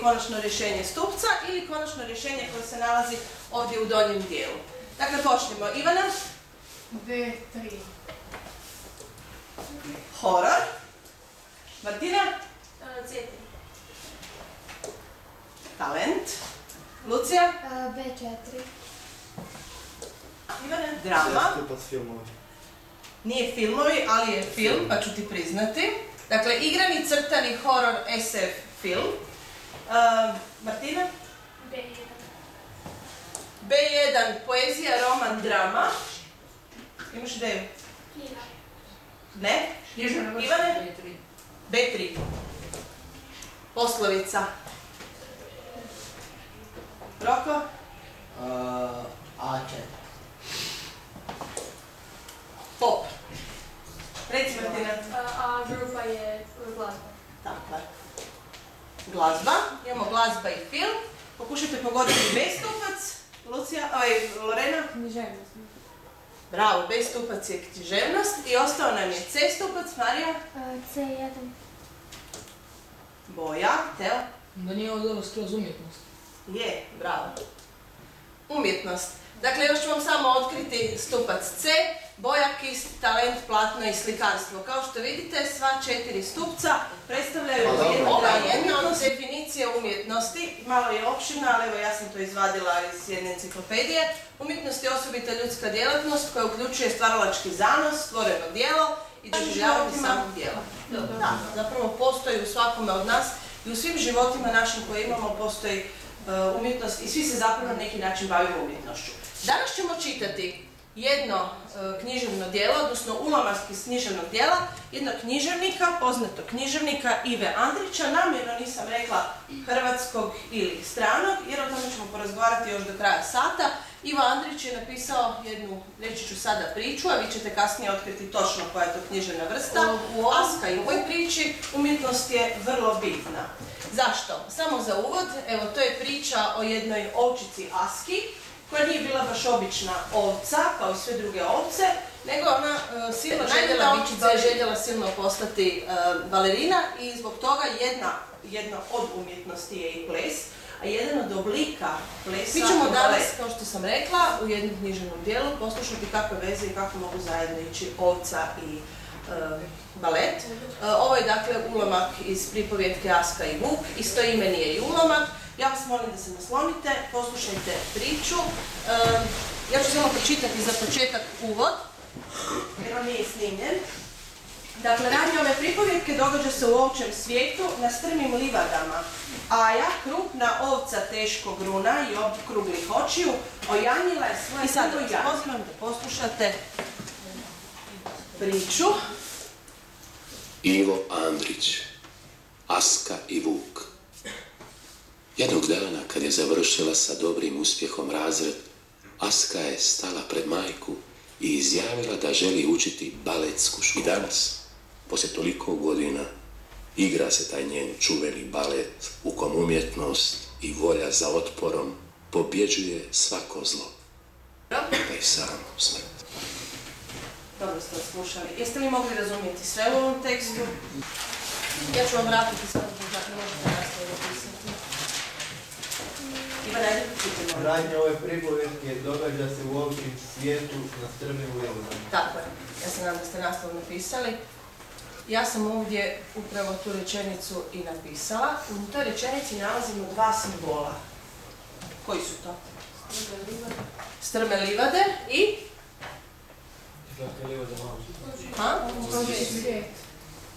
konačno rješenje stupca ili konačno rješenje koje se nalazi ovdje u donjem dijelu. Dakle, počnemo. Ivana? B3. Horor. Martina? C3. Talent. Lucija? B4. Ivana? Drama. Stupac filmovi. Nije filmovi, ali je film, pa ću ti priznati. Dakle, igrani, crtani, horor, SF film. Martina? B1. B1, poezija, roman, drama. Imaš ideju? Knjiga. Ne? Ivane? B3. Poslovica. Roko? A4. Pop. Reci, Martina. A grupa je glazba. Dakle, glazba. Imamo glazba i film. Pokušajte pogoditi B stupac. Lucija, Lorena? Književnost. Bravo, B stupac je književnost. I ostao nam je C stupac. Marija? C1. Boja. Teo? Da nije ovo skroz umjetnost. Je, bravo. Umjetnost. Dakle, još ću vam samo otkriti stupac C, boja, kist, talent, platno i slikarstvo. Kao što vidite, sva 4 stupca predstavljaju jedna od definicije umjetnosti. Malo je opširna, ali evo ja sam to izvadila iz jedne enciklopedije. Umjetnost je osobita ljudska djelatnost koja uključuje stvaralački zanos, stvoreno djelo i doživljavanje samog djela. Da, zapravo postoji u svakome od nas i u svim životima našim koje imamo postoji umjetnost i svi se zapravo na neki način bavimo umjetnošću. Danas ćemo čitati jedno književno djelo, odnosno ulomak iz književnog djela, jednog književnika, poznatog književnika Ive Andrića, namjerno nisam rekla hrvatskog ili stranog, jer o tome ćemo porazgovarati još do kraja sata. Ivo Andrić je napisao jednu, reći ću sada, priču, a vi ćete kasnije otkriti točno koja je to književna vrsta. U Aska i u ovoj priči umjetnost je vrlo bitna. Zašto? Samo za uvod, evo to je priča o jednoj ovčici Aski, koja nije bila baš obična ovca, kao i sve druge ovce, nego ona silno željela silno postati balerina i zbog toga jedna od umjetnosti je i ples, a jedan od oblika plesa... Mi ćemo danas, kao što sam rekla, u jednom književnom dijelu poslušati kakve veze i kako mogu zajedno ići ovca i balet. Ovo je dakle ulomak iz pripovjetke Aska i Vuk, istoimeni je i ulomak. Ja vas molim da se naslonite, poslušajte priču. Ja ću samo pročitati za početak uvod, jer on nije snimljen. Dakle, radnje ove pripovjetke događa se u ovčjem svijetu na strmim livadama. Aja, krupna ovca teškog gruna i okruglih očiju, ojanjila je svoje... I sad vas pozivam da poslušate priču. Ivo Andrić, Aska i Vuk. Jednog dana, kad je završila sa dobrim uspjehom razred, Aska je stala pred majku i izjavila da želi učiti baletsku školu. I danas, poslije toliko godina, igra se taj njen čuveni balet u kom umjetnost i volja za otporom pobjeđuje svako zlo. Pa i samu smrt. Dobro ste slušali. Jeste li mogli razumjeti sve u ovom tekstu? Ja ću vam vratiti samo da ne možete nastaviti pisati. Radnje ove pripovjetke događa se u ovčjem svijetu na strmim livadama. Tako je. Ja se nadam da ste naslov napisali. Ja sam ovdje upravo tu rečenicu i napisala. U toj rečenici nalazimo dva simbola. Koji su to? Strme livade i?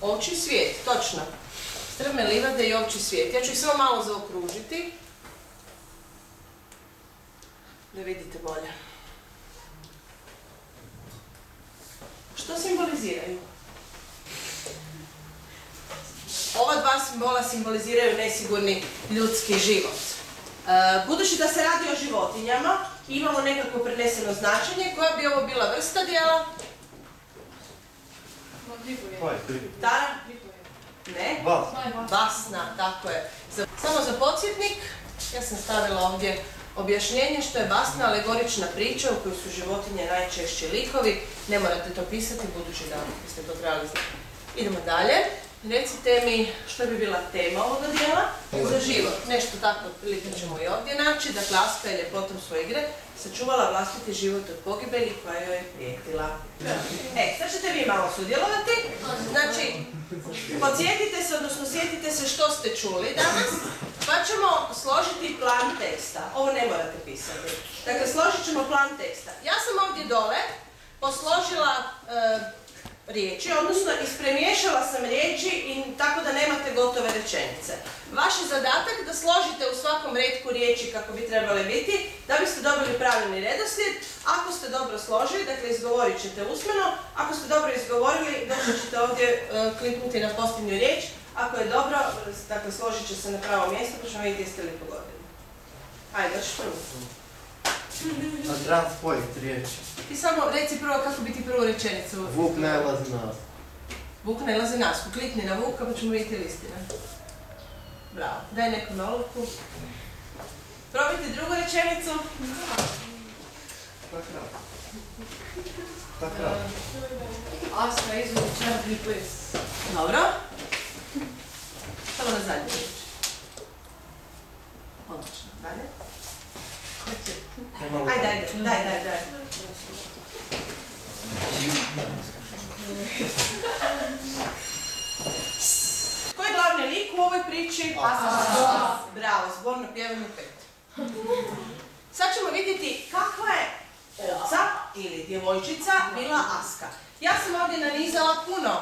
Ovčji svijet, točno. Strme livade i ovčji svijet. Ja ću ih samo malo zaokružiti. Da vidite bolje. Što simboliziraju? Ova dva simbola simboliziraju nesigurni ljudski život. Budući da se radi o životinjama, imamo nekako preneseno značenje. Koja bi ovo bila vrsta djela? Tara? Ne? Basna, tako je. Samo za podsjetnik, ja sam stavila ovdje objašnjenje što je basna alegorična priča u kojoj su životinje najčešće likovi. Ne morate to pisati, budući da biste to trebali znati. Idemo dalje. recite mi što bi bila tema ovoga dijela za život. Nešto tako otprilike ćemo i ovdje naći. Dakle, Aska je ljepotom svoje igre sačuvala vlastiti život od pogibelji koja joj je prijetila. Sad ćete vi malo sudjelovati. Znači, podsjetite se, odnosno sjetite se što ste čuli danas, pa ćemo složiti plan teksta. Ovo ne morate pisati. Dakle, složit ćemo plan teksta. Ja sam ovdje dole posložila riječi, odnosno ispremiješala sam riječi i tako da nemate gotove rečenice. Vaš je zadatak da složite u svakom retku riječi kako bi trebale biti, da biste dobili pravilni redoslijed. Ako ste dobro složili, dakle izgovorit ćete usmeno, ako ste dobro izgovorili, doći ćete ovdje kliknuti na posljednju riječ. Ako je dobro, dakle složit će se na pravo mjesto, pa ćemo vidjeti jeste li pogodili. Ajde, doći prvo. A trebam spojiti riječi. Ti samo reci prvo kako bi ti prvu rečenicu. Vuk najlazi na Asku. Vuk najlazi na Asku. Klikni na Vuka pa ćemo vidjeti listina. Bravo. Daj neku olovku. Probajte drugu rečenicu. Takrat. Aska izvodi čarobni ples. Dobro. Samo na zadnju riječ. Odlično. Dalje. Ajde. Ko je glavni lik u ovoj priči? Aska. Bravo, zborno pjevanje 5. Sad ćemo vidjeti kakva je oca ili djevojčica bila Aska. Ja sam ovdje nanizala puno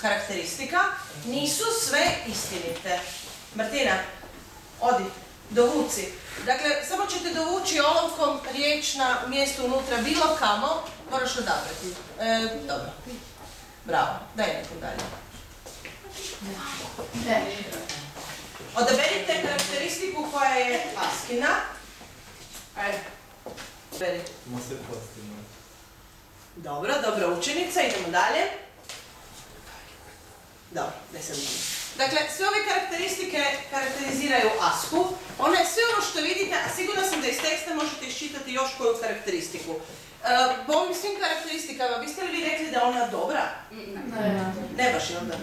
karakteristika, nisu sve istinite. Martina, odi, dovuci. Dakle, samo ćete dovući olovkom riječ na mjesto unutra bilo kamo, moraš odabrati. Dobro. Bravo, daj nekom dalje. Odaberite karakteristiku koja je Askina. Ajde. Odaberi. Dobro, dobra učenica, idemo dalje. Dobro, 10 minuta. Dakle, sve ove karakteristike karakteriziraju Asku. Ona je sve ono što vidite, a sigurna sam da iz teksta možete iščitati još koju karakteristiku. Po ovim svim karakteristikama, biste li vi rekli da je ona dobra? Ne baš je onda.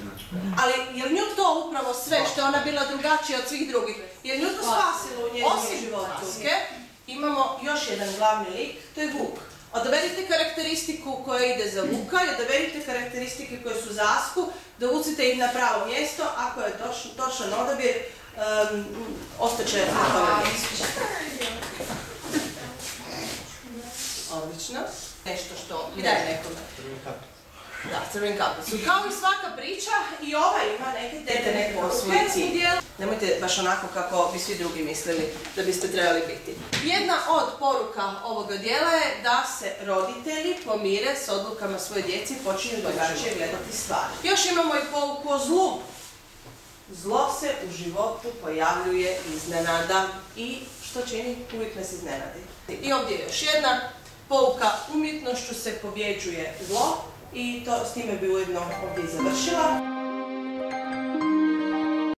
Ali je li nju to upravo sve što je ona bila drugačija od svih drugih? Je li nju to spasilo u njezinom životu? Imamo još jedan glavni lik, to je Vuk. Odaberite karakteristiku koja ide za Vuka i odaberite karakteristike koje su za Asku, dovucite ih na pravo mjesto, ako je točan odabir, ostaće na tome mjestu. Odlično. Nešto što... I daj nekome. Da, crveni kapicu. Kao i svaka priča, i ova ima neke poruke. Nemojte baš onako kako bi svi drugi mislili da biste trebali biti. Jedna od poruka ovoga dijela je da se roditelji pomire s odlukama svoje djeci i počinju drugačije gledati stvari. Još imamo i pouku o zlu. Zlo se u životu pojavljuje iznenada i što čini, uvijek nas iznenadi. I ovdje je još jedna pouka, umjetnošću se pobjeđuje zlo. I s time bi ujedno ovdje i završila.